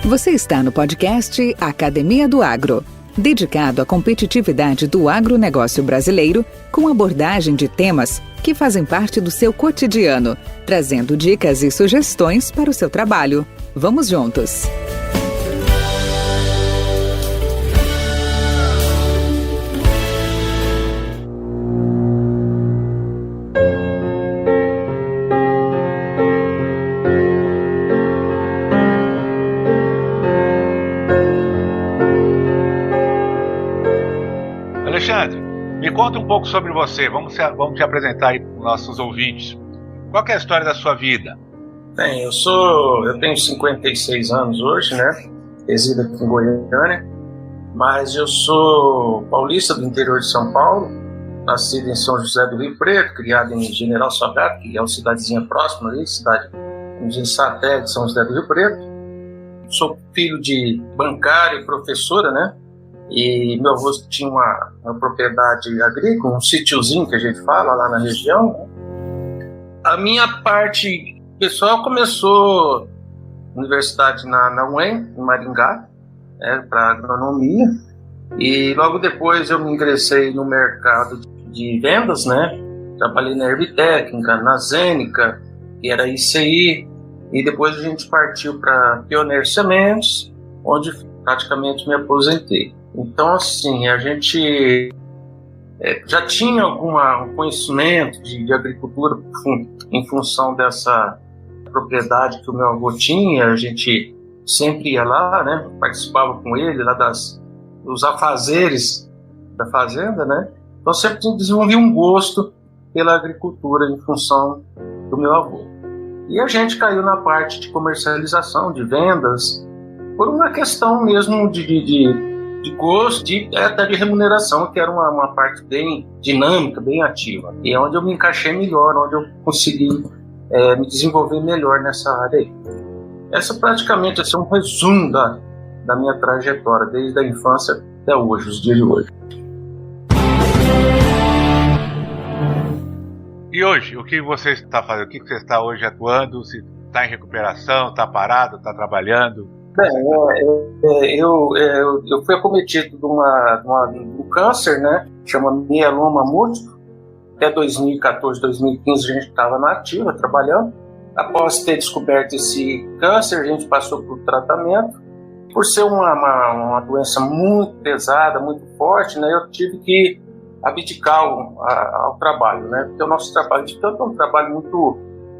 Você está no podcast Academia do Agro, dedicado à competitividade do agronegócio brasileiro, com abordagem de temas que fazem parte do seu cotidiano, trazendo dicas e sugestões para o seu trabalho. Vamos juntos! Alexandre, me conta um pouco sobre você. Vamos te apresentar aí para os nossos ouvintes. Qual que é a história da sua vida? Bem, eu tenho 56 anos hoje, né? Resido aqui em Goiânia, mas eu sou paulista do interior de São Paulo, nascido em São José do Rio Preto, criado em General Salgado, que é uma cidadezinha próxima ali, cidade de satélite de São José do Rio Preto. Sou filho de bancário e professora, né? E meu avô tinha uma propriedade agrícola, um sítiozinho que a gente fala lá na região. A minha parte pessoal começou na universidade na UEM, em Maringá, para agronomia. E logo depois eu me ingressei no mercado de vendas, né? Trabalhei na Herbitécnica, na Zênica, que era ICI. E depois a gente partiu para Pioneer Sementes, onde praticamente me aposentei. Então, assim, a gente já tinha algum conhecimento de agricultura em função dessa propriedade que o meu avô tinha. A gente sempre ia lá, né? Participava com ele lá dos afazeres da fazenda, né? Então, sempre desenvolvi um gosto pela agricultura em função do meu avô. E a gente caiu na parte de comercialização, de vendas, por uma questão mesmo de gosto, até de remuneração, que era uma parte bem dinâmica, bem ativa. E é onde eu me encaixei melhor, onde eu consegui me desenvolver melhor nessa área aí. Essa praticamente é um resumo da minha trajetória, desde a infância até hoje, os dias de hoje. E hoje, o que você está fazendo? O que você está hoje atuando? Se está em recuperação, está parado, está trabalhando? Bem, eu fui acometido de um câncer, né? Chama mieloma múltiplo. Até 2014, 2015 a gente estava na ativa, trabalhando. Após ter descoberto esse câncer, a gente passou por tratamento. Por ser uma doença muito pesada, muito forte, né? Eu tive que abdicar ao trabalho, né? Porque o nosso trabalho de campo é um trabalho muito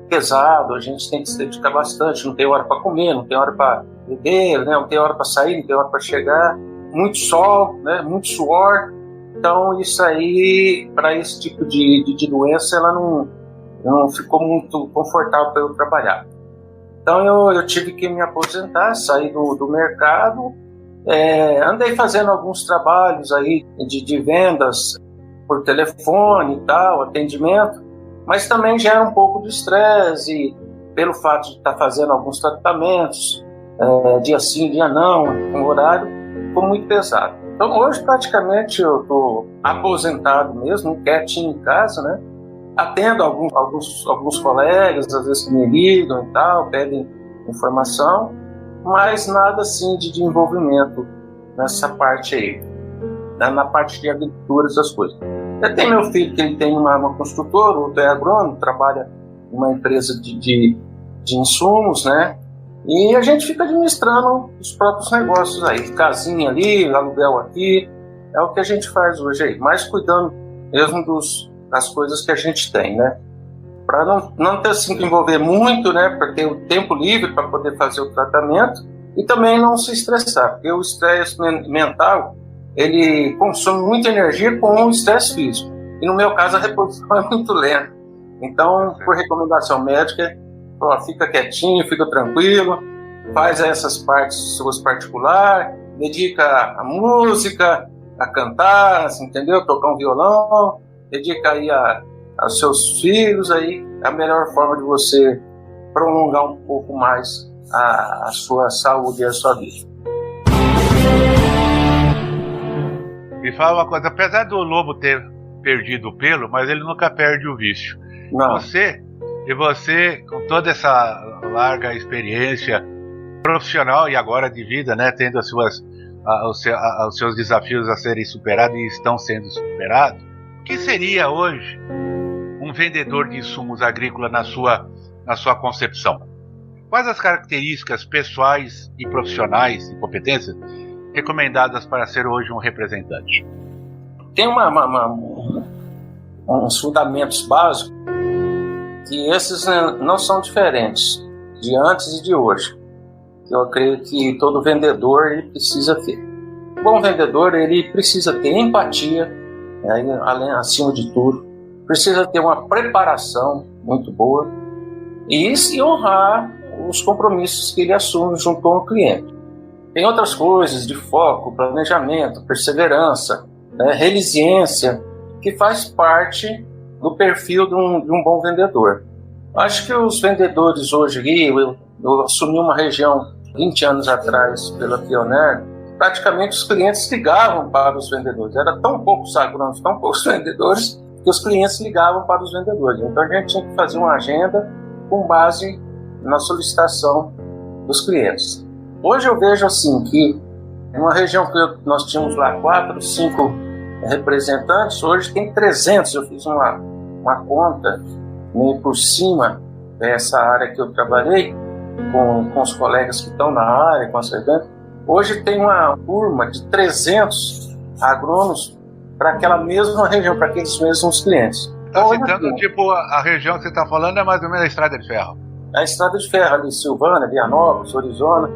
pesado, a gente tem que se dedicar bastante, não tem hora para comer, não tem hora para beber, né? Não tem hora para sair, não tem hora para chegar, muito sol, né? Muito suor. Então isso aí, para esse tipo de doença, ela não ficou muito confortável para eu trabalhar. Então eu tive que me aposentar, sair do mercado, andei fazendo alguns trabalhos aí de vendas por telefone e tal, atendimento, mas também gera um pouco de estresse pelo fato de estar fazendo alguns tratamentos, dia sim, dia não, um horário, ficou muito pesado. Então hoje praticamente eu estou aposentado mesmo, quietinho em casa, né? Atendo alguns colegas, às vezes que me ligam e tal, pedem informação, mas nada assim de envolvimento nessa parte aí, na parte de agricultura, essas coisas. Eu tenho meu filho, que ele tem uma construtora, outro é agrônomo, trabalha em uma empresa de insumos, né? E a gente fica administrando os próprios negócios aí, casinha ali, aluguel aqui, é o que a gente faz hoje aí, mas cuidando mesmo das coisas que a gente tem, né? Para não ter assim que envolver muito, né? Para ter o tempo livre para poder fazer o tratamento e também não se estressar, porque o estresse mental, ele consome muita energia com o estresse físico. E no meu caso a reposição é muito lenta. Então, por recomendação médica, fica quietinho, fica tranquilo, faz essas partes suas particulares, dedica a música, a cantar, assim, entendeu? Tocar um violão, dedica aí aos seus filhos, aí é a melhor forma de você prolongar um pouco mais a sua saúde e a sua vida. Me fala uma coisa, apesar do lobo ter perdido o pelo, mas ele nunca perde o vício. Não. Você, com toda essa larga experiência profissional e agora de vida, né, tendo os seus desafios a serem superados e estão sendo superados, o que seria hoje um vendedor de insumos agrícolas na sua concepção? Quais as características pessoais e profissionais e competências recomendadas para ser hoje um representante? Tem uns fundamentos básicos que esses não são diferentes de antes e de hoje. Eu creio que todo vendedor ele precisa ter. Um bom vendedor ele precisa ter empatia, né, acima de tudo. Precisa ter uma preparação muito boa e honrar os compromissos que ele assume junto com o cliente. Tem outras coisas de foco, planejamento, perseverança, né, resiliência, que faz parte do perfil de um bom vendedor. Acho que os vendedores hoje, eu assumi uma região 20 anos atrás pela Pioneer, praticamente os clientes ligavam para os vendedores. Era tão poucos agrônomos, tão poucos vendedores, que os clientes ligavam para os vendedores. Então a gente tinha que fazer uma agenda com base na solicitação dos clientes. Hoje eu vejo assim que numa região que nós tínhamos lá 4, 5 representantes, hoje tem 300. Eu fiz uma conta meio por cima dessa área que eu trabalhei com os colegas que estão na área, com a Serdan. Hoje tem uma turma de 300 agrônomos para aquela mesma região, para aqueles mesmos clientes. Está citando, tipo, a região que você está falando é mais ou menos a Estrada de Ferro? A Estrada de Ferro ali, Silvânia, Vianópolis, Arizona.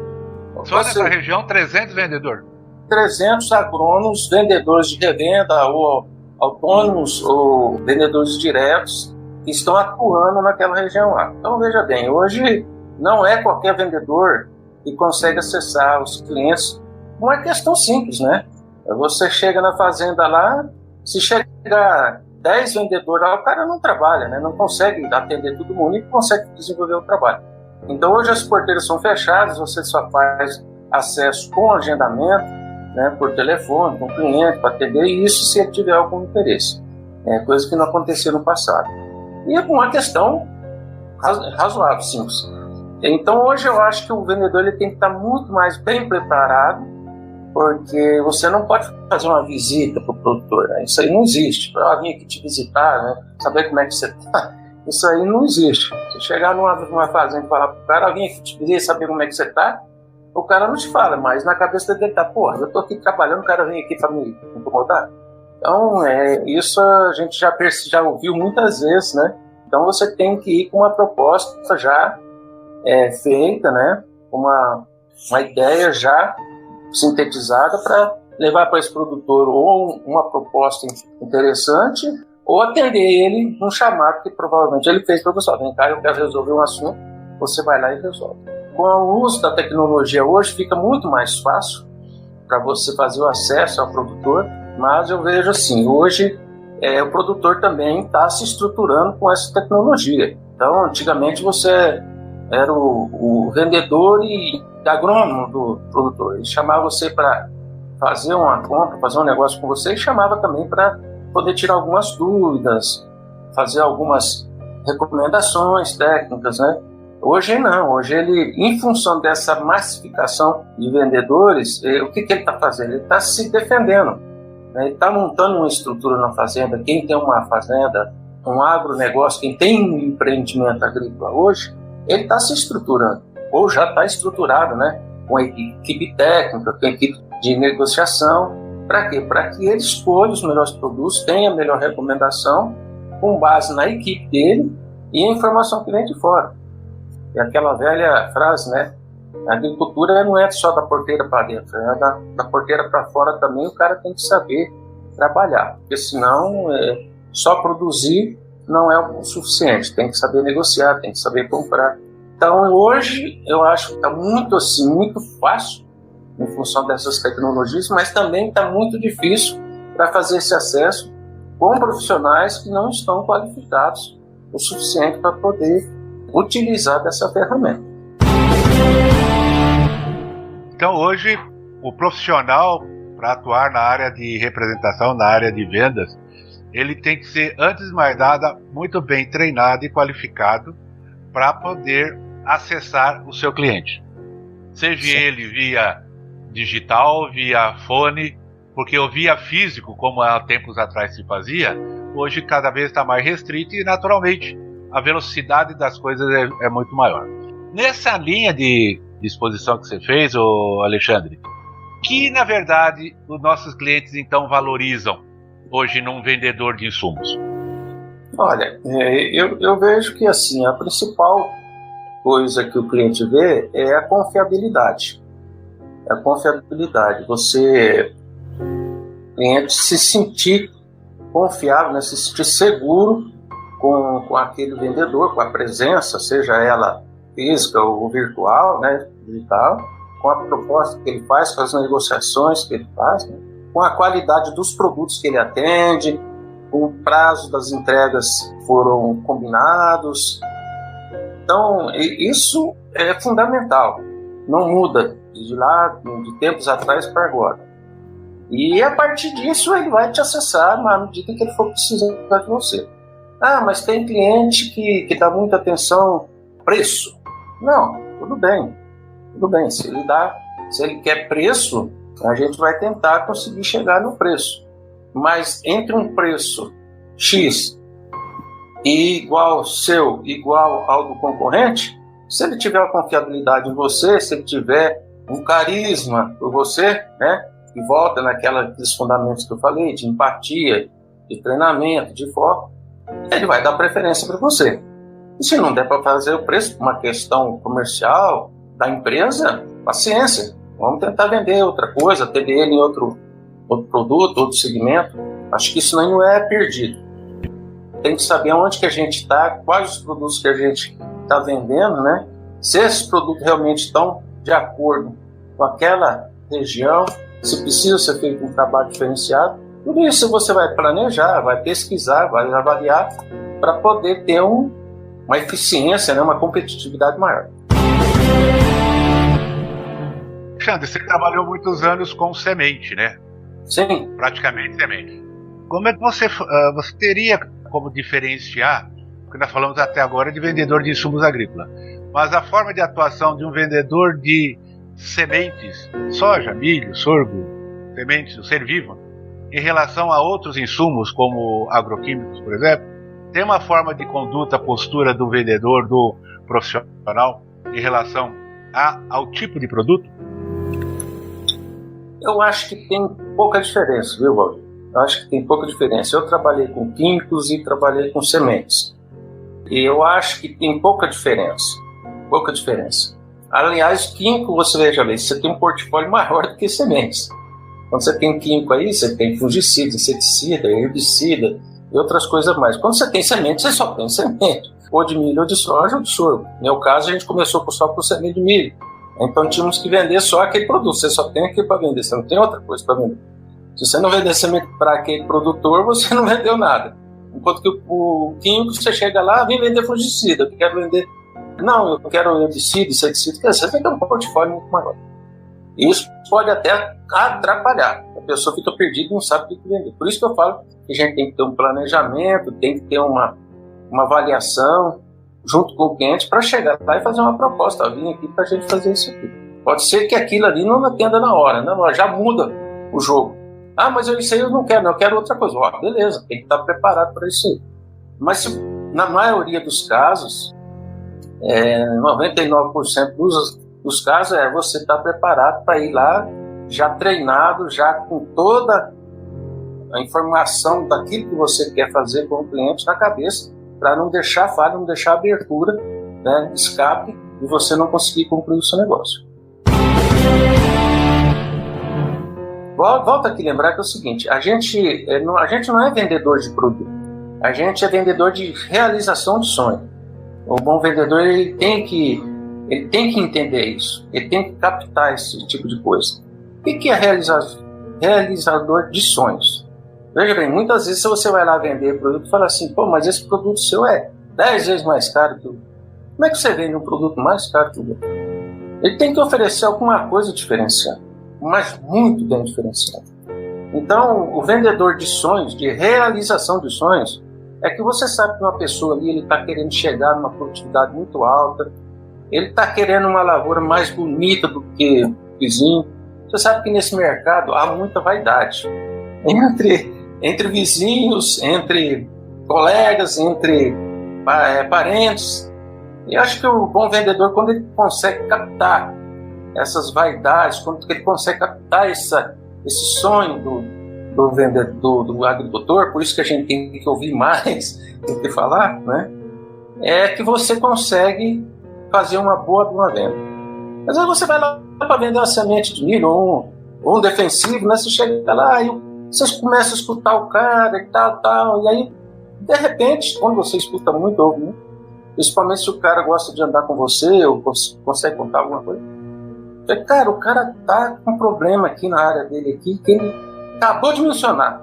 Só nessa região, 300 vendedores? 300 agrônomos, vendedores de revenda, ou autônomos, ou vendedores diretos, que estão atuando naquela região lá. Então, veja bem, hoje não é qualquer vendedor que consegue acessar os clientes. Não é questão simples, né? Você chega na fazenda lá, se chegar 10 vendedores lá, o cara não trabalha, né? Não consegue atender todo mundo e consegue desenvolver o trabalho. Então hoje as porteiras são fechadas, você só faz acesso com agendamento, né, por telefone, com o cliente, para atender isso se ele tiver algum interesse. Coisa que não acontecia no passado. E é uma questão razoável, simples. Então hoje eu acho que o vendedor ele tem que estar muito mais bem preparado, porque você não pode fazer uma visita para o produtor, né? Isso aí não existe. Eu vim aqui te visitar, né? Saber como é que você está. Isso aí não existe. Você chegar numa fazenda e falar para o cara, vim aqui te visitar, saber como é que você está, o cara não te fala, mas na cabeça dele tá, porra, eu estou aqui trabalhando, o cara vem aqui para me incomodar. Então, isso a gente já ouviu muitas vezes, né? Então você tem que ir com uma proposta já feita, né? Uma ideia já sintetizada para levar para esse produtor ou uma proposta interessante ou atender ele num chamado que provavelmente ele fez para você. Vem cá, eu quero resolver um assunto, você vai lá e resolve. Com o uso da tecnologia hoje fica muito mais fácil para você fazer o acesso ao produtor, mas eu vejo assim, hoje o produtor também está se estruturando com essa tecnologia. Então, antigamente você era o vendedor e agrônomo do produtor. Ele chamava você para fazer uma compra, fazer um negócio com você e chamava também para poder tirar algumas dúvidas, fazer algumas recomendações técnicas, né? Hoje não, hoje ele, em função dessa massificação de vendedores, o que ele está fazendo? Ele está se defendendo, né? Ele está montando uma estrutura na fazenda. Quem tem uma fazenda, um agronegócio, quem tem um empreendimento agrícola hoje, ele está se estruturando, ou já está estruturado, né? Com a equipe técnica, com a equipe de negociação. Para quê? Para que ele escolha os melhores produtos, tenha a melhor recomendação, com base na equipe dele e a informação que vem de fora. É aquela velha frase, né? A agricultura não é só da porteira para dentro, é da porteira para fora também. O cara tem que saber trabalhar, porque senão só produzir não é o suficiente. Tem que saber negociar, tem que saber comprar. Então hoje eu acho que está muito fácil em função dessas tecnologias, mas também está muito difícil para fazer esse acesso com profissionais que não estão qualificados o suficiente para poder utilizar dessa ferramenta. Então hoje o profissional para atuar na área de representação, na área de vendas, ele tem que ser, antes de mais nada, muito bem treinado e qualificado para poder acessar o seu cliente. seja ele via digital, via fone, porque o via físico, como há tempos atrás se fazia, hoje cada vez está mais restrito e, naturalmente, a velocidade das coisas é muito maior. Nessa linha de exposição que você fez, Alexandre, que, na verdade, os nossos clientes, então, valorizam hoje num vendedor de insumos? Olha, eu vejo que, assim, a principal coisa que o cliente vê é a confiabilidade. A confiabilidade. O cliente se sentir confiável, né? Se sentir seguro com aquele vendedor, com a presença, seja ela física ou virtual, né? Digital, com a proposta que ele faz, com as negociações que ele faz, né? Com a qualidade dos produtos que ele atende, com o prazo das entregas que foram combinados. Então, isso é fundamental. Não muda de tempos atrás para agora. E a partir disso ele vai te acessar à medida que ele for precisar de você. Ah, mas tem cliente que dá muita atenção ao preço. Não, tudo bem. Se ele quer preço, a gente vai tentar conseguir chegar no preço. Mas entre um preço X e igual ao do concorrente, se ele tiver uma confiabilidade em você, se ele tiver um carisma por você, né, e volta naqueles fundamentos que eu falei, de empatia, de treinamento, de foco, ele vai dar preferência para você. E se não der para fazer o preço, uma questão comercial da empresa, paciência, vamos tentar vender outra coisa, atender ele em outro produto, outro segmento. Acho que isso não é perdido. Tem que saber onde que a gente está, quais os produtos que a gente está vendendo, né? Se esses produtos realmente estão de acordo com aquela região, se precisa ser feito um trabalho diferenciado. Tudo isso você vai planejar, vai pesquisar, vai avaliar para poder ter uma eficiência, né? Uma competitividade maior. Alexandre, você trabalhou muitos anos com semente, né? Sim. Praticamente semente. Como é que você teria como diferenciar, porque nós falamos até agora de vendedor de insumos agrícolas, mas a forma de atuação de um vendedor de sementes, soja, milho, sorgo, sementes, o ser vivo, em relação a outros insumos, como agroquímicos, por exemplo, tem uma forma de conduta, postura do vendedor, do profissional, em relação ao tipo de produto? Eu acho que tem pouca diferença, viu, Valdir? Eu acho que tem pouca diferença. Eu trabalhei com químicos e trabalhei com sementes. E eu acho que tem pouca diferença. Pouca diferença. Aliás, químico, você veja bem, você tem um portfólio maior do que sementes. Quando você tem químico aí, você tem fungicida, inseticida, herbicida e outras coisas mais. Quando você tem semente, você só tem semente. Ou de milho, ou de soja, ou de sorgo. No meu caso, a gente começou só com semente de milho. Então tínhamos que vender só aquele produto. Você só tem aquilo para vender, você não tem outra coisa para vender. Se você não vender semente para aquele produtor, você não vendeu nada. Enquanto que o químico, você chega lá, vem vender fungicida, eu quero vender... Não, eu quero herbicida, inseticida, quer dizer, você tem que ter um portfólio muito maior. Isso pode até atrapalhar. A pessoa fica perdida e não sabe o que vender. Por isso que eu falo que a gente tem que ter um planejamento, tem que ter uma avaliação junto com o cliente para chegar lá e fazer uma proposta. Vim aqui para a gente fazer isso aqui. Pode ser que aquilo ali não atenda na hora, né? Já muda o jogo. Ah, mas isso aí eu não quero, eu quero outra coisa. Ó, beleza, tem que estar preparado para isso aí. Mas na maioria dos casos, 99% dos casos, você estar preparado para ir lá, já treinado, já com toda a informação daquilo que você quer fazer com o cliente na cabeça, para não deixar falha, não deixar abertura, né, escape, e você não conseguir concluir o seu negócio. Volta aqui lembrar que é o seguinte, a gente não é vendedor de produto, a gente é vendedor de realização de sonho. O bom vendedor ele tem que entender isso, ele tem que captar esse tipo de coisa. O que é realizador de sonhos? Veja bem, muitas vezes se você vai lá vender produto e fala assim, pô, mas esse produto seu é 10 vezes mais caro que o... Como é que você vende um produto mais caro que o outro? Ele tem que oferecer alguma coisa diferenciada, mas muito bem diferenciada. Então, o vendedor de sonhos, de realização de sonhos, é que você sabe que uma pessoa ali está querendo chegar numa produtividade muito alta, ele está querendo uma lavoura mais bonita do que o vizinho. Você sabe que nesse mercado há muita vaidade entre vizinhos, entre colegas, entre parentes. E acho que o bom vendedor, quando ele consegue captar essas vaidades, quando ele consegue captar esse sonho do vendedor, do agricultor, por isso que a gente tem que ouvir mais do que falar, né? É que você consegue fazer uma boa venda. Mas aí você vai lá para vender uma semente de milho ou um defensivo, né? Você chega lá e vocês começam a escutar o cara e tal, e aí, de repente, quando você escuta muito, ouve, né? Principalmente se o cara gosta de andar com você ou consegue contar alguma coisa. Cara, o cara tá com um problema aqui na área dele aqui, que ele acabou de mencionar.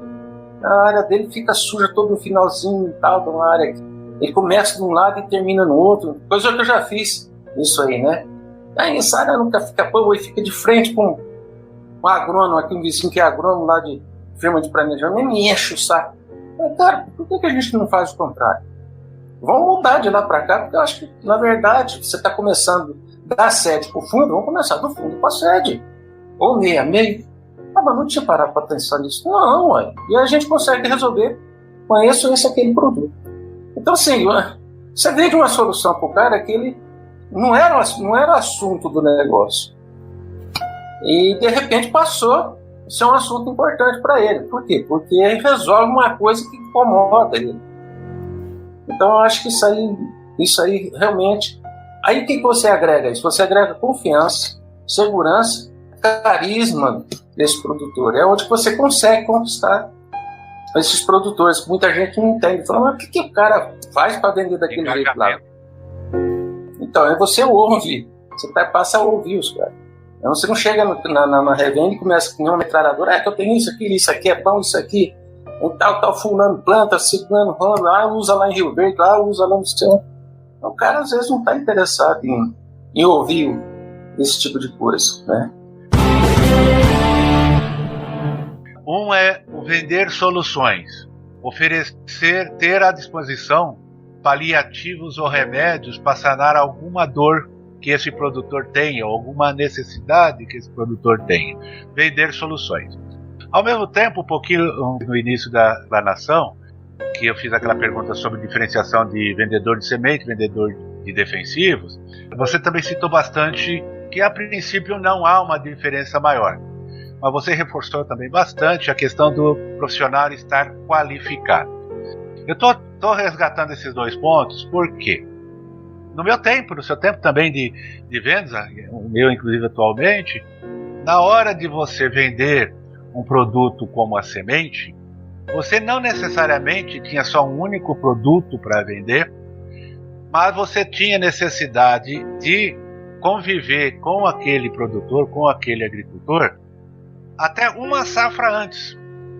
A área dele fica suja todo no finalzinho e tal, de uma área aqui. Ele começa de um lado e termina no outro. Coisa que eu já fiz isso aí, né? Aí essa área nunca fica boa e fica de frente com um agrônomo aqui, um vizinho que é agrônomo lá de firma de planejamento, me enche o saco. Mas, cara, por que a gente não faz o contrário? Vamos mudar de lá para cá, porque eu acho que, na verdade, você está começando da sede para o fundo, vamos começar do fundo para a sede. Ou meio a meio. Ah, mas não tinha parado para pensar nisso. Não, ué. E a gente consegue resolver com esse aquele produto. Então, assim, você vende uma solução para o cara que ele não era assunto do negócio. E, de repente, passou a ser um assunto importante para ele. Por quê? Porque ele resolve uma coisa que incomoda ele. Então, eu acho que isso aí realmente... Aí, o que você agrega isso? Você agrega confiança, segurança, carisma desse produtor. É onde você consegue conquistar esses produtores. Muita gente não entende. Fala, mas o que o cara faz para vender daquele jeito lá? Então, aí você ouve. Você passa a ouvir os caras. Então, você não chega na revenda e começa com uma metralhadora. Que eu tenho isso aqui é bom, isso aqui. Tal, fulano planta, ciclano rola, usa lá em Rio Verde, usa lá no céu. Então, o cara às vezes não está interessado em ouvir esse tipo de coisa, né? Um é o vender soluções, ter à disposição paliativos ou remédios para sanar alguma dor que esse produtor tenha, ou alguma necessidade que esse produtor tenha. Vender soluções. Ao mesmo tempo, um pouquinho no início da explanação, que eu fiz aquela pergunta sobre diferenciação de vendedor de semente, vendedor de defensivos, você também citou bastante que a princípio não há uma diferença maior. Mas você reforçou também bastante a questão do profissional estar qualificado. Eu estou resgatando esses dois pontos porque no meu tempo, no seu tempo também de vendas, o meu inclusive atualmente, na hora de você vender um produto como a semente, você não necessariamente tinha só um único produto para vender, mas você tinha necessidade de conviver com aquele produtor, com aquele agricultor, até uma safra antes,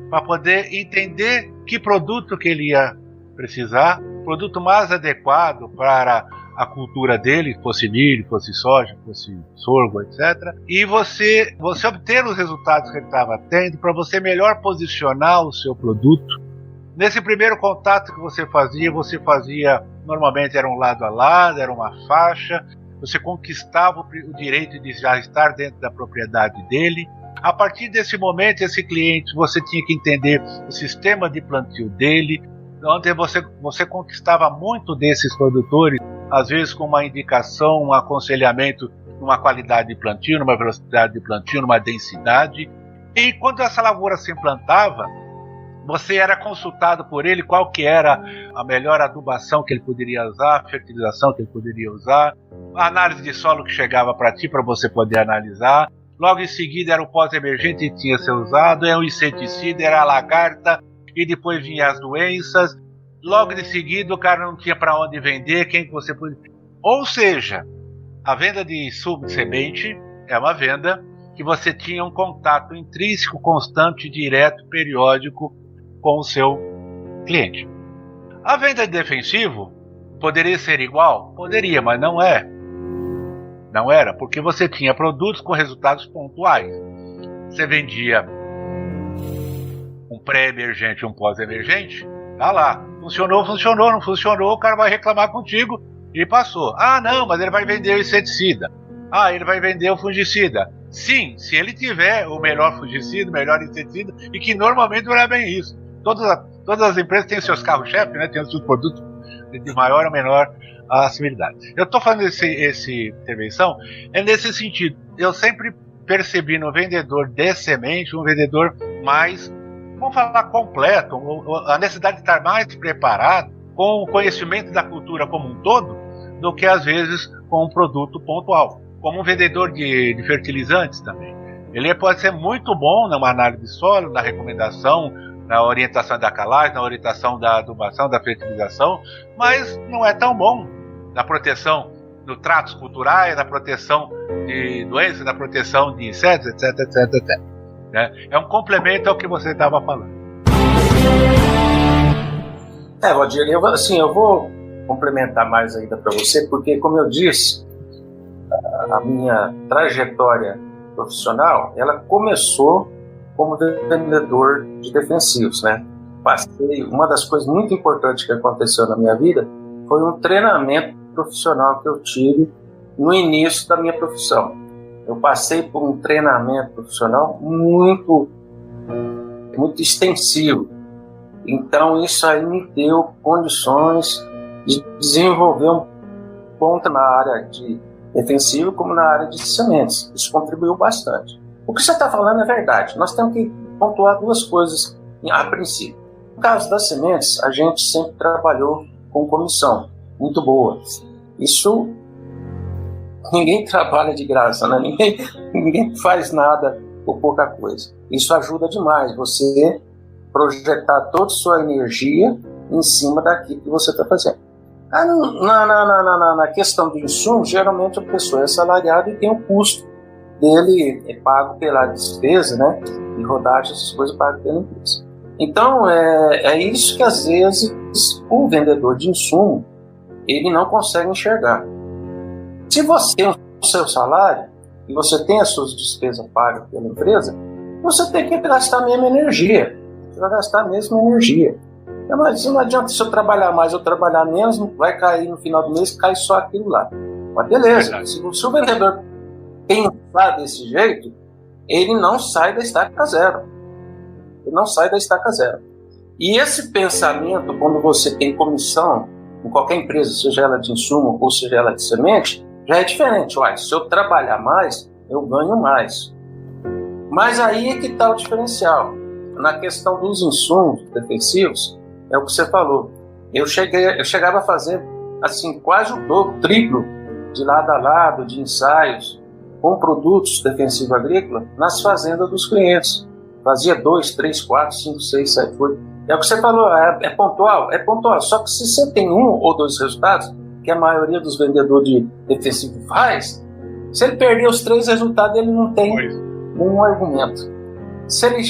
para poder entender que produto que ele ia precisar, produto mais adequado para a cultura dele, fosse milho, fosse soja, fosse sorgo, etc. E você obter os resultados que ele estava tendo para você melhor posicionar o seu produto. Nesse primeiro contato que você fazia, normalmente era um lado a lado, era uma faixa, você conquistava o direito de já estar dentro da propriedade dele. A partir desse momento, esse cliente, você tinha que entender o sistema de plantio dele, onde você conquistava muito desses produtores, às vezes com uma indicação, um aconselhamento numa qualidade de plantio, numa velocidade de plantio, numa densidade. E quando essa lavoura se implantava, você era consultado por ele qual que era a melhor adubação que ele poderia usar, a fertilização que ele poderia usar, a análise de solo que chegava para ti para você poder analisar. Logo em seguida era o pós-emergente que tinha que ser usado, era o inseticida, era a lagarta, e depois vinham as doenças. Logo em seguida o cara não tinha para onde vender, quem que você podia... Ou seja, a venda de semente é uma venda que você tinha um contato intrínseco, constante, direto, periódico com o seu cliente. A venda de defensivo poderia ser igual? Poderia, mas não é. Não era, porque você tinha produtos com resultados pontuais. Você vendia um pré-emergente e um pós-emergente, tá lá. Funcionou, não funcionou, o cara vai reclamar contigo E passou. Ah, não, mas ele vai vender o inseticida. Ah, ele vai vender o fungicida. Sim, se ele tiver o melhor fungicida, o melhor inseticida, e que normalmente não é bem isso. Todas as empresas têm seus carros-chefe, né? Têm os seus produtos de maior ou menor acessibilidade. Eu estou falando esse intervenção nesse sentido. Eu sempre percebi no vendedor de semente um vendedor mais, vamos falar, completo, a necessidade de estar mais preparado com o conhecimento da cultura como um todo do que às vezes com um produto pontual. Como um vendedor de fertilizantes também. Ele pode ser muito bom numa análise de solo, na recomendação, na orientação da calagem, na orientação da adubação, da fertilização, mas não é tão bom na proteção do tratos culturais, na proteção de doenças, na proteção de insetos, etc, etc, etc. Né? É um complemento ao que você estava falando. Valdir, eu vou complementar mais ainda para você, porque, como eu disse, a minha trajetória profissional, ela começou como vendedor de defensivos, né? Uma das coisas muito importantes que aconteceu na minha vida foi um treinamento profissional que eu tive no início da minha profissão. Eu passei por um treinamento profissional muito extensivo. Então isso aí me deu condições de desenvolver um ponto na área de defensivo como na área de sementes. Isso contribuiu bastante. O que você está falando é verdade. Nós temos que pontuar duas coisas a princípio. No caso das sementes, a gente sempre trabalhou com comissão muito boa. Isso, ninguém trabalha de graça, né? Ninguém faz nada por pouca coisa. Isso ajuda demais você projetar toda a sua energia em cima daquilo que você está fazendo. Na questão do insumo, geralmente a pessoa é assalariada e tem o custo dele pago pela despesa, né? E rodagem, essas coisas pagas pela empresa. Então, é isso que às vezes o vendedor de insumo ele não consegue enxergar. Se você tem o seu salário e você tem as suas despesas pagas pela empresa, você tem que gastar a mesma energia. Você vai gastar a mesma energia. Mas não adianta se eu trabalhar mais ou trabalhar menos, vai cair no final do mês, cai só aquilo lá. Mas beleza, se o vendedor pensar desse jeito, ele não sai da estaca zero. Ele não sai da estaca zero. E esse pensamento, quando você tem comissão em qualquer empresa, seja ela de insumo ou seja ela de semente, já é diferente. Olha, se eu trabalhar mais, eu ganho mais. Mas aí é que está o diferencial. Na questão dos insumos defensivos, é o que você falou. Eu chegava a fazer assim, quase o dobro, triplo, de lado a lado, de ensaios, com produtos defensivos agrícolas nas fazendas dos clientes. Fazia 2, 3, 4, 5, 6, 7, 8. É o que você falou, é pontual? É pontual. Só que se você tem 1 ou 2 resultados, que a maioria dos vendedores de defensivo faz, se ele perder os 3 resultados, ele não tem nenhum argumento. Se ele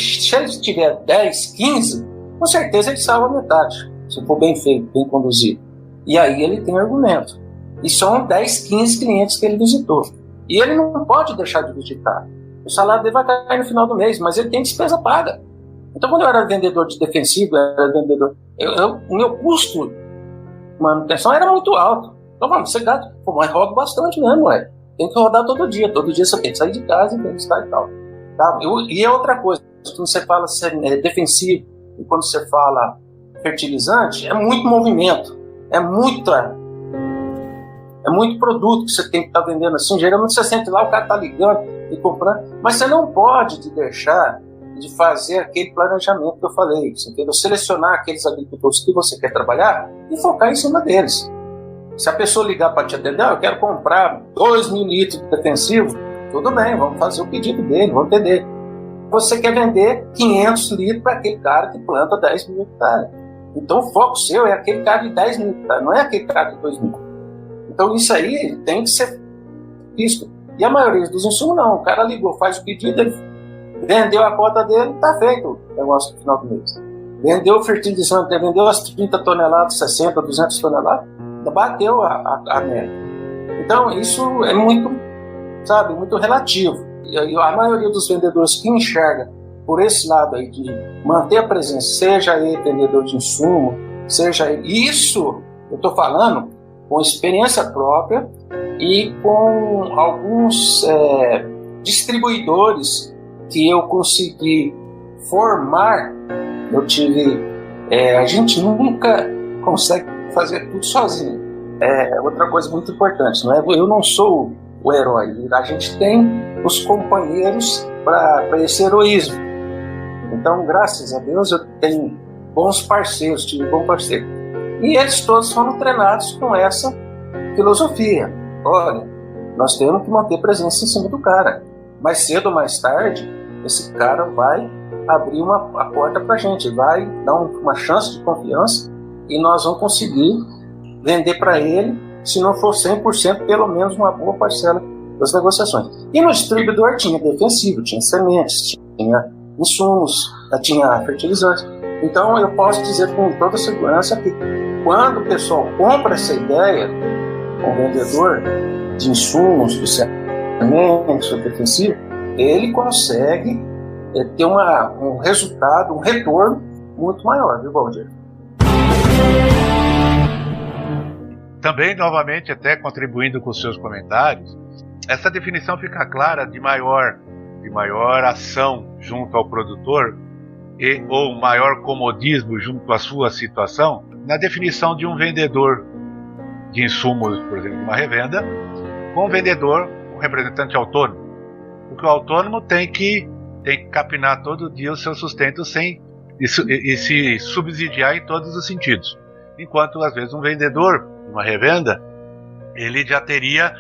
tiver 10, 15, com certeza ele salva metade, se for bem feito, bem conduzido. E aí ele tem argumento. E são 10, 15 clientes que ele visitou. E ele não pode deixar de visitar. O salário dele vai cair no final do mês, mas ele tem despesa paga. Então, quando eu era vendedor de defensivo, o meu custo de manutenção era muito alto. Então, vamos, você gasta, mas roda bastante mesmo, ué. Tem que rodar todo dia você tem que sair de casa e tem que estar e tal. Tá? E é outra coisa, quando você fala defensivo e quando você fala fertilizante, é muito movimento, é muito produto que você tem que estar vendendo assim. Geralmente você sente lá, o cara está ligando e comprando, mas você não pode deixar de fazer aquele planejamento que eu falei, você entendeu? Selecionar aqueles agricultores que você quer trabalhar e focar em cima deles. Se a pessoa ligar para te atender, eu quero comprar 2.000 litros de defensivo, tudo bem, vamos fazer o pedido dele, vamos entender. Você quer vender 500 litros para aquele cara que planta 10 mil hectares. Então o foco seu é aquele cara de 10 mil hectares, não é aquele cara de 2 mil. Então isso aí tem que ser visto. E a maioria dos insumos não, o cara ligou, faz o pedido, ele vendeu a cota dele, está feito o negócio no final do mês. Vendeu o fertilizante, vendeu as 30 toneladas, 60, 200 toneladas, bateu a meta. Então isso é muito, muito relativo. E a maioria dos vendedores que enxerga por esse lado aí de manter a presença, seja ele vendedor de insumo, seja ele... Isso, eu estou falando, com experiência própria e com alguns distribuidores que eu consegui formar. Eu tive... a gente nunca consegue fazer tudo sozinho. Outra coisa muito importante, não é? Eu não sou o herói, a gente tem os companheiros para esse heroísmo. Então, graças a Deus, eu tenho bons parceiros, tive bom parceiro. E eles todos foram treinados com essa filosofia. Olha, nós temos que manter presença em cima do cara. Mais cedo ou mais tarde, esse cara vai abrir a porta para a gente, vai dar uma chance de confiança e nós vamos conseguir vender para ele, se não for 100%, pelo menos uma boa parcela das negociações. E no distribuidor tinha defensivo, tinha sementes, tinha insumos, tinha fertilizantes. Então eu posso dizer com toda segurança que quando o pessoal compra essa ideia, o vendedor de insumos, de sementes, do defensivo, ele consegue ter um resultado, um retorno muito maior, viu, Valdir? Também, novamente, até contribuindo com os seus comentários, essa definição fica clara de maior ação junto ao produtor ou maior comodismo junto à sua situação na definição de um vendedor de insumos, por exemplo, de uma revenda, com um vendedor, um representante autônomo. Porque o autônomo tem que capinar todo dia o seu sustento e se subsidiar em todos os sentidos. Enquanto, às vezes, um vendedor de uma revenda, ele já teria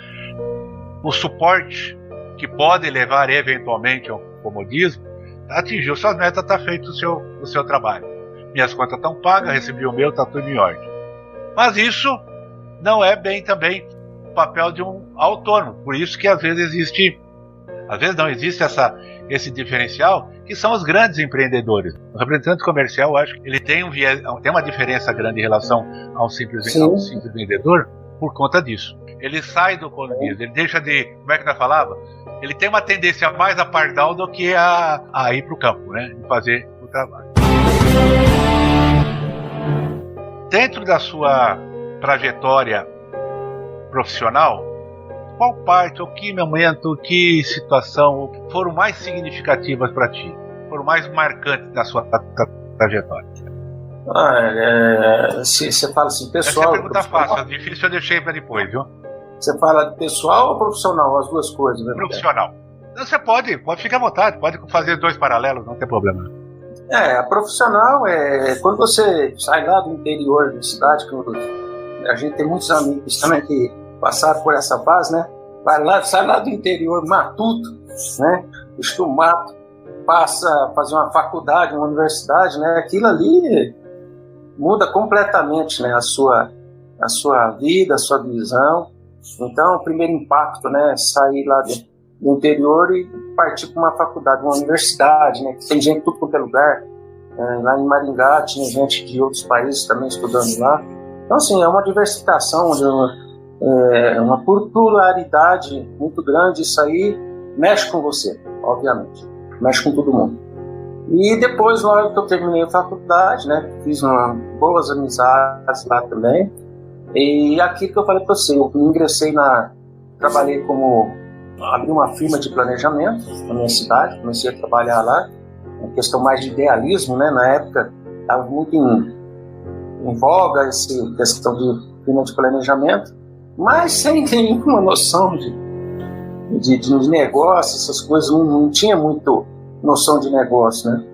o suporte que pode levar eventualmente ao comodismo. Atingiu suas metas, está feito o seu trabalho. Minhas contas estão pagas, recebi o meu, está tudo em ordem. Mas isso não é bem também o papel de um autônomo. Por isso que às vezes não existe esse diferencial, que são os grandes empreendedores. O representante comercial, eu acho que ele tem uma diferença grande em relação ao simples vendedor por conta disso. Ele sai do comodismo, ele deixa de... Como é que nós falava? Ele tem uma tendência mais a pardal do que a ir para o campo, né? E fazer o trabalho. Dentro da sua trajetória profissional, qual parte, ou que momento, que situação foram mais significativas para ti? Foram mais marcantes da sua trajetória? Você fala assim, pessoal... Essa é pergunta fácil, a difícil eu deixei para depois, viu? Você fala de pessoal ou profissional? As duas coisas, né? Profissional. Você pode ficar à vontade, pode fazer dois paralelos, não tem problema. A profissional é quando você sai lá do interior da cidade, que a gente tem muitos amigos também que passaram por essa fase, né? Sai lá do interior matuto, né? Estuda o mato, passa a fazer uma faculdade, uma universidade, né? Aquilo ali muda completamente, né? A sua vida, a sua visão. Então, o primeiro impacto, né? Sair lá do interior e partir para uma faculdade, uma universidade, né? Tem gente de tudo quanto é lugar. Lá em Maringá tinha gente de outros países também estudando lá. Então, assim, é uma diversificação, uma pluralidade muito grande. Isso aí mexe com você, obviamente. Mexe com todo mundo. E depois, logo que eu terminei a faculdade, né? Fiz boas amizades lá também. E aquilo que eu falei para você, eu trabalhei abri uma firma de planejamento na minha cidade, comecei a trabalhar lá, uma questão mais de idealismo, né? Na época estava muito em voga essa questão de firma de planejamento, mas sem nenhuma noção de negócio, essas coisas, não tinha muito noção de negócio, né?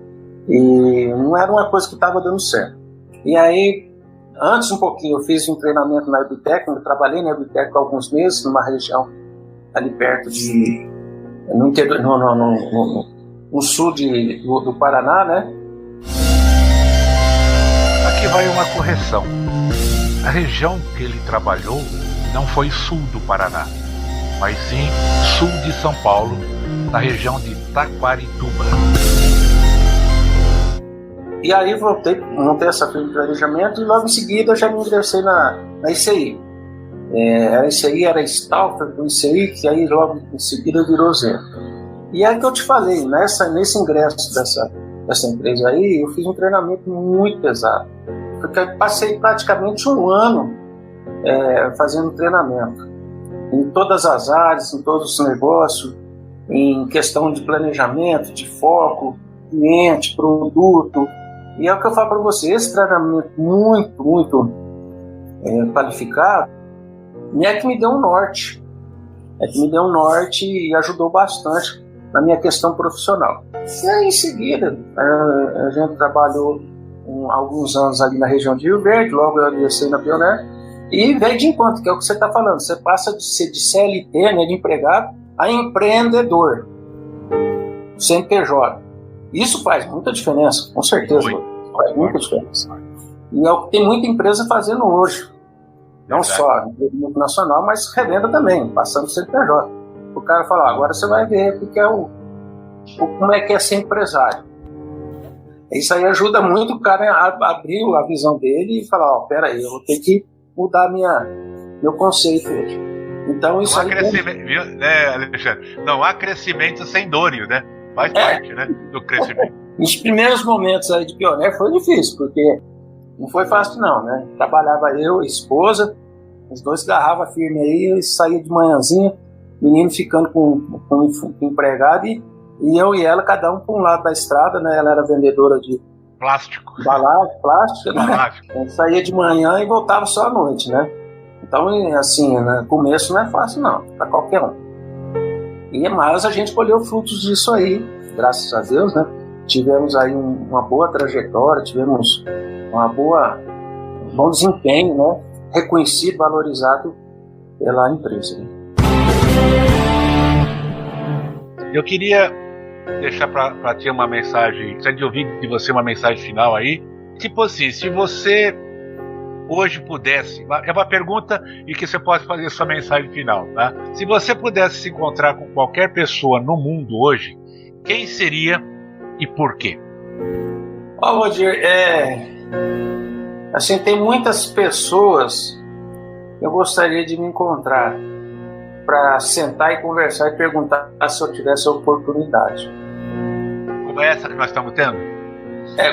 E não era uma coisa que estava dando certo. E aí, antes um pouquinho, eu fiz um treinamento na Ebitec, eu trabalhei na Ebitec há alguns meses, numa região ali perto no sul do Paraná, né? Aqui vai uma correção. A região que ele trabalhou não foi sul do Paraná, mas sim sul de São Paulo, na região de Taquarituba. E aí montei essa firma de planejamento e logo em seguida eu já me ingressei na ICI. A ICI era Stauffer do ICI, que aí logo em seguida virou Zero. E é que eu te falei, nesse ingresso dessa empresa aí, eu fiz um treinamento muito pesado. Porque eu passei praticamente um ano fazendo treinamento em todas as áreas, em todos os negócios, em questão de planejamento, de foco, cliente, produto. E é o que eu falo para você, esse treinamento muito qualificado é que me deu um norte. É que me deu um norte e ajudou bastante na minha questão profissional. E aí, em seguida, a gente trabalhou alguns anos ali na região de Rio Verde, logo eu ingressei na Pioneer, e veio de encontro, que é o que você está falando. Você passa de ser de CLT, né, de empregado, a empreendedor, CNPJ. Isso faz muita diferença, com certeza. Faz muita diferença. E é o que tem muita empresa fazendo hoje. Não só multinacional, mas revenda também, passando CNPJ. O cara fala, agora você vai ver o que é como é que é ser empresário. Isso aí ajuda muito o cara a abrir a visão dele e falar, peraí, eu vou ter que mudar meu conceito hoje. Então isso não há crescimento, viu, né, Alexandre? Não há crescimento sem dor, né? Faz parte, né, do crescimento. Nos primeiros momentos aí de Pioneer foi difícil, porque não foi fácil não, né? Trabalhava eu, a esposa, os dois garravam firme aí, eu saía de manhãzinha, menino ficando com empregado e eu e ela, cada um para um lado da estrada, né? Ela era vendedora de plástico, embalagem, plástica, né? Eu saía de manhã e voltava só à noite, né? Então, assim, no começo não é fácil não, para qualquer um. Mas a gente colheu frutos disso aí, graças a Deus, né? Tivemos aí uma boa trajetória, tivemos um bom desempenho, né? Reconhecido, valorizado pela empresa. Né? Eu queria deixar para ti uma mensagem, gostaria de ouvir de você uma mensagem final aí. Tipo assim, se você hoje pudesse, é uma pergunta e que você pode fazer sua mensagem final, tá? Se você pudesse se encontrar com qualquer pessoa no mundo hoje, quem seria e por quê? Roger, assim, tem muitas pessoas que eu gostaria de me encontrar para sentar e conversar e perguntar se eu tivesse a oportunidade. Como é essa que nós estamos tendo?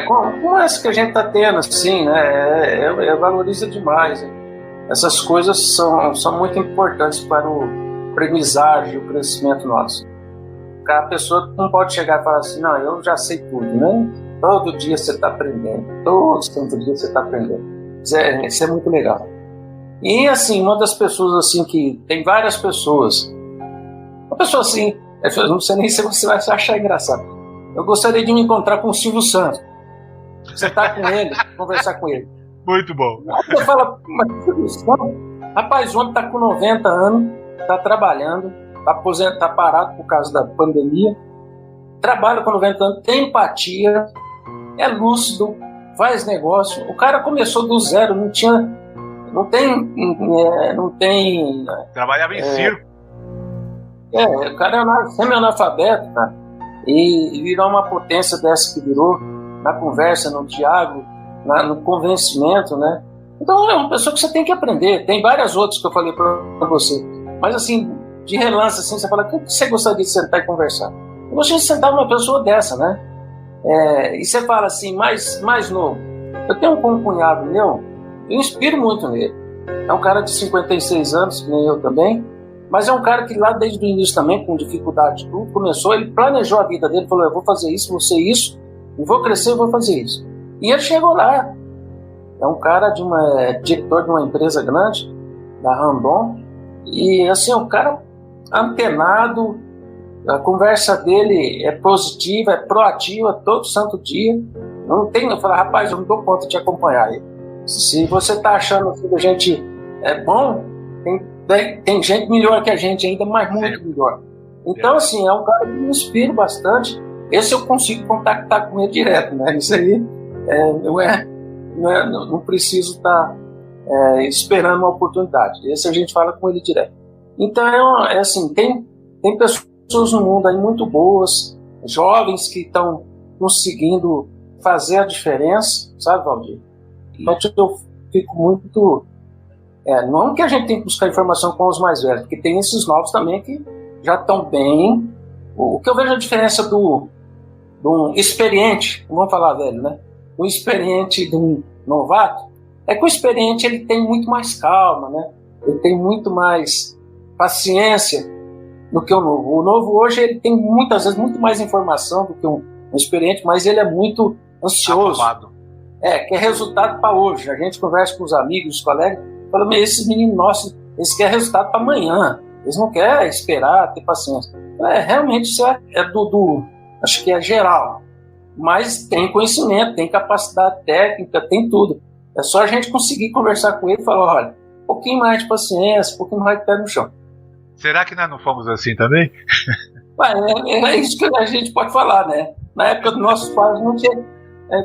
Como essa que a gente está tendo, assim, né? Valoriza demais. Né? Essas coisas são muito importantes para o aprendizagem, o crescimento nosso. A pessoa não pode chegar e falar assim, não, eu já sei tudo, né? Todo dia você está aprendendo, todo santo dia você está aprendendo. Isso é muito legal. E, assim, uma das pessoas, assim, que tem várias pessoas, uma pessoa assim, eu não sei nem se você vai achar engraçado. Eu gostaria de me encontrar com o Silvio Santos. Você tá com ele, conversar com ele. Muito bom. Você fala, mas Silvio Santos, rapaz, o homem tá com 90 anos, tá trabalhando, tá parado por causa da pandemia, trabalha com 90 anos, tem empatia, é lúcido, faz negócio. O cara começou do zero, não tem. Trabalhava em circo. O cara é semi-analfabeto, cara, e virou uma potência dessa que virou, na conversa, no diálogo, no convencimento, né? Então é uma pessoa que você tem que aprender. Tem várias outras que eu falei para você, mas assim, de relance, assim, você fala, o que você gostaria de sentar e conversar? Eu gostaria de sentar com uma pessoa dessa, né? E você fala assim, mais novo. Eu tenho um cunhado meu, eu inspiro muito nele. É um cara de 56 anos, que nem eu também, mas é um cara que lá desde o início também, com dificuldade de tudo, começou, ele planejou a vida dele, falou, eu vou fazer isso, vou ser isso, eu vou crescer, eu vou fazer isso. E ele chegou lá. É um cara diretor de uma empresa grande, da Randon, e assim, um cara antenado, a conversa dele é positiva, é proativa, todo santo dia. Eu falo, rapaz, eu não dou conta de acompanhar ele. Se você está achando que a gente é bom, tem gente melhor que a gente ainda, mas muito melhor. Então, assim, é um cara que me inspira bastante. Esse eu consigo contactar com ele direto, né? Isso aí não preciso estar esperando uma oportunidade. Esse a gente fala com ele direto. Então, assim, tem pessoas no mundo aí muito boas, jovens que estão conseguindo fazer a diferença, sabe, Valdir? Então eu fico muito... não que a gente tem que buscar informação com os mais velhos, porque tem esses novos também que já estão bem. O que eu vejo a diferença de um experiente, vamos falar velho, né? Um experiente de um novato, É que o experiente ele tem muito mais calma, né? Ele tem muito mais paciência do que o novo. O novo hoje ele tem muitas vezes muito mais informação do que um experiente, mas ele é muito ansioso. Quer resultado para hoje. A gente conversa com os amigos, os colegas, fala, mas esses meninos nossos, eles querem resultado para amanhã. Eles não querem esperar, ter paciência. Realmente isso é acho que é geral. Mas tem conhecimento, tem capacidade técnica, tem tudo. É só a gente conseguir conversar com ele e falar, olha, um pouquinho mais de paciência, um pouquinho mais de pé no chão. Será que nós não fomos assim também? É isso que a gente pode falar, né? Na época dos nossos pais, não tinha...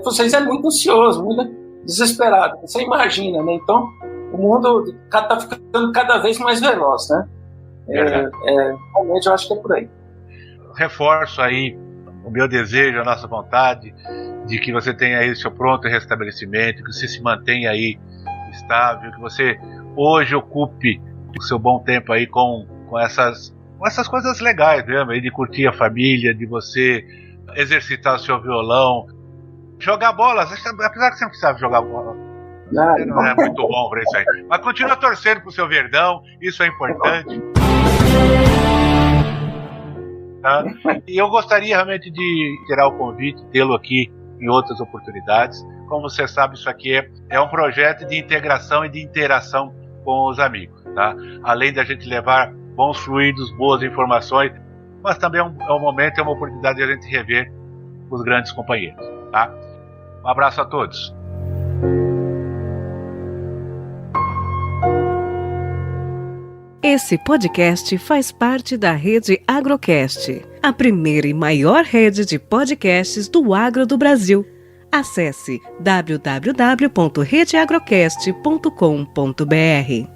vocês é muito ansioso, muito desesperado. Você imagina, né? Então, o mundo está ficando cada vez mais veloz, né? Realmente eu acho que é por aí. Reforço aí o meu desejo, a nossa vontade de que você tenha aí o seu pronto restabelecimento, que você se mantenha aí estável, que você hoje ocupe o seu bom tempo aí com essas coisas legais mesmo, aí de curtir a família, de você exercitar o seu violão, jogar bola, apesar que você não precisava jogar bola. Não é muito bom pra isso aí. Mas continua torcendo pro seu Verdão, isso é importante. Tá? E eu gostaria realmente de tirar o convite, tê-lo aqui em outras oportunidades. Como você sabe, isso aqui é um projeto de integração e de interação com os amigos. Tá? Além da gente levar bons fluidos, boas informações, mas também é um momento, é uma oportunidade de a gente rever os grandes companheiros. Tá? Um abraço a todos. Esse podcast faz parte da Rede Agrocast, a primeira e maior rede de podcasts do agro do Brasil. Acesse www.redeagrocast.com.br.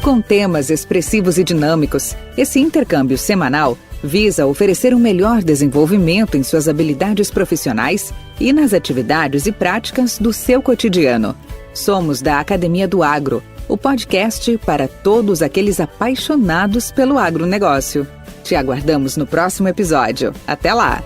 Com temas expressivos e dinâmicos, esse intercâmbio semanal visa oferecer um melhor desenvolvimento em suas habilidades profissionais e nas atividades e práticas do seu cotidiano. Somos da Academia do Agro, o podcast para todos aqueles apaixonados pelo agronegócio. Te aguardamos no próximo episódio. Até lá!